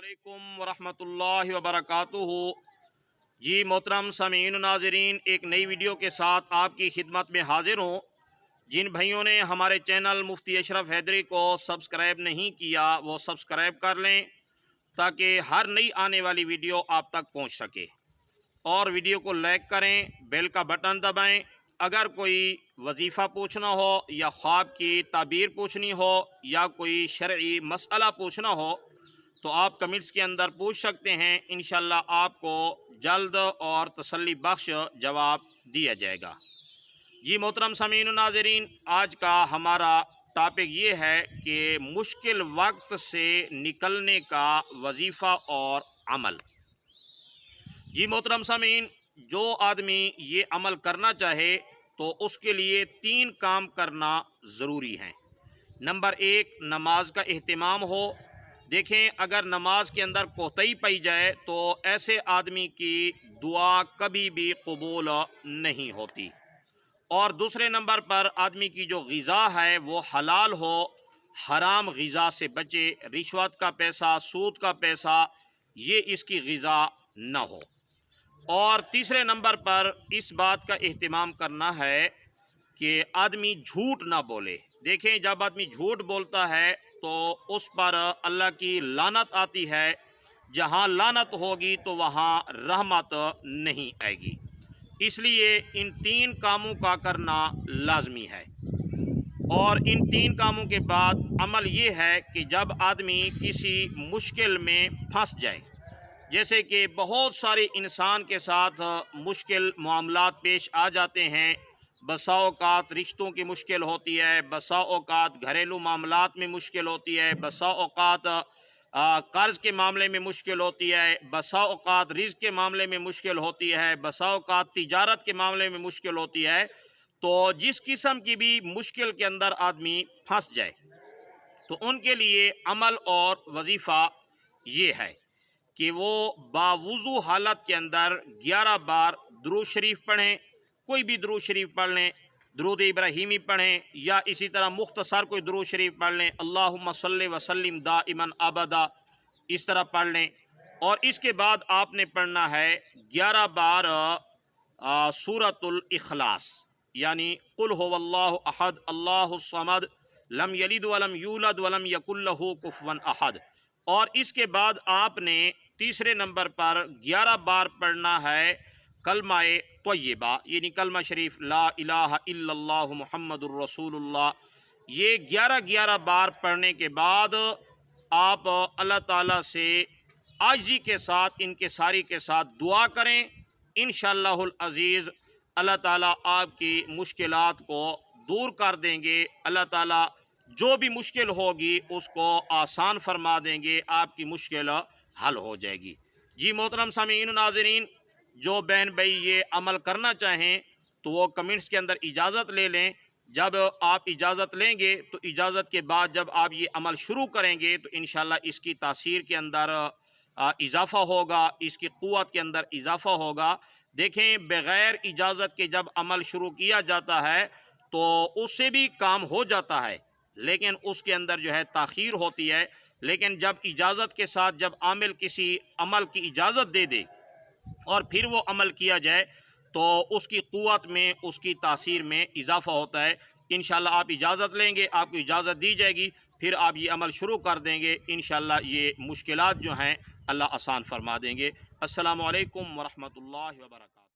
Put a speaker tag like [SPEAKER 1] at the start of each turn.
[SPEAKER 1] अस्सलामुअलैकुम वरहमतुल्लाहि वबरकातुहू। जी मोहतरम सामीन नाज़रीन, एक नई वीडियो के साथ आपकी खिदमत में हाजिर हूँ। जिन भाइयों ने हमारे चैनल मुफ्ती अशरफ हैदरी को सब्सक्राइब नहीं किया वो सब्सक्राइब कर लें ताकि हर नई आने वाली वीडियो आप तक पहुँच सके। और वीडियो को लाइक करें, बेल का बटन दबाएं। अगर कोई वजीफ़ा पूछना हो या ख्वाब की ताबीर पूछनी हो या कोई शरई मसला पूछना हो तो आप कमेंट्स के अंदर पूछ सकते हैं। इंशाअल्लाह आपको जल्द और तसल्ली बख्श जवाब दिया जाएगा। जी मोहतरम सामीन नाज़रीन, आज का हमारा टॉपिक ये है कि मुश्किल वक्त से निकलने का वजीफ़ा और अमल। जी मोहतरम सामीन, जो आदमी ये अमल करना चाहे तो उसके लिए 3 काम करना ज़रूरी है। नंबर 1, नमाज का एहतिमाम हो। देखें, अगर नमाज के अंदर कोताही पाई जाए तो ऐसे आदमी की दुआ कभी भी कबूल नहीं होती। और दूसरे नंबर पर आदमी की जो ग़िज़ा है वो हलाल हो, हराम ग़िज़ा से बचे। रिश्वत का पैसा, सूद का पैसा, ये इसकी ग़िज़ा न हो। और तीसरे नंबर पर इस बात का एहतिमाम करना है कि आदमी झूठ ना बोले। देखें, जब आदमी झूठ बोलता है तो उस पर अल्लाह की लानत आती है। जहाँ लानत होगी तो वहाँ रहमत नहीं आएगी। इसलिए इन 3 कामों का करना लाजमी है। और इन 3 कामों के बाद अमल ये है कि जब आदमी किसी मुश्किल में फंस जाए, जैसे कि बहुत सारे इंसान के साथ मुश्किल मामलात पेश आ जाते हैं। बसा औक़ात रिश्तों की मुश्किल होती है, बसा औक़ात घरेलू मामलात में मुश्किल होती है, बसा औक़ात कर्ज़ के मामले में मुश्किल होती है, बसा औक़ात रिज़्क़ के मामले में मुश्किल होती है, बसा औक़ात तिजारत के मामले में मुश्किल होती है। तो जिस किस्म की भी मुश्किल के अंदर आदमी फंस जाए तो उनके लिए अमल और वजीफ़ा ये है कि वो बावुज़ू हालत के अंदर 11 बार दुरूद शरीफ पढ़ें। कोई भी दुरूद शरीफ पढ़ लें, दुरूद इब्राहीमी पढ़ें या इसी तरह मुख्तसर कोई दुरूद शरीफ पढ़ लें, अल्लाहुम्मा सल्लि व सल्लिम दाइमन अबदा, इस तरह पढ़ लें। और इसके बाद आपने पढ़ना है 11 बार सूरतुल इखलास, यानी कुल हुवल्लाहु अहद अल्लाहुस समद लम यलिद वलम यूलद वलम यकुल लहू कुफुवन अहद। और इसके बाद आपने तीसरे नंबर पर 11 बार पढ़ना है कलमाए तय्यबा, यानी कलमा शरीफ ला इलाहा इल्लल्लाहु मुहम्मदुर रसूलुल्लाह। ये 11 बार पढ़ने के बाद आप अल्लाह ताला से आजिज़ी के साथ, इनके सारी के साथ दुआ करें। इंशाअल्लाहुल अज़ीज़ अल्लाह ताला आपकी मुश्किलात को दूर कर देंगे। अल्लाह ताला जो भी मुश्किल होगी उसको आसान फरमा देंगे, आपकी मुश्किल हल हो जाएगी। जी मोहतरम सामीन नाज़रीन, जो बहन भाई ये अमल करना चाहें तो वो कमेंट्स के अंदर इजाज़त ले लें। जब आप इजाज़त लेंगे तो इजाज़त के बाद जब आप ये अमल शुरू करेंगे तो इंशाअल्लाह इसकी तासीर के अंदर इजाफ़ा होगा, इसकी क़ुव्वत के अंदर इजाफ़ा होगा। देखें, बग़ैर इजाज़त के जब अमल शुरू किया जाता है तो उससे भी काम हो जाता है, लेकिन उसके अंदर जो है ताख़ीर होती है। लेकिन जब इजाज़त के साथ जब आमिल किसी अमल की इजाज़त दे दे और फिर वो अमल किया जाए तो उसकी क़ुव्वत में, उसकी तासीर में इजाफ़ा होता है। इंशाअल्लाह आप इजाज़त लेंगे, आपको इजाज़त दी जाएगी, फिर आप ये अमल शुरू कर देंगे। इंशाअल्लाह ये मुश्किलात जो हैं अल्लाह आसान फरमा देंगे। अस्सलामु अलैकुम वरहमतुल्लाहि वबरकातुहू।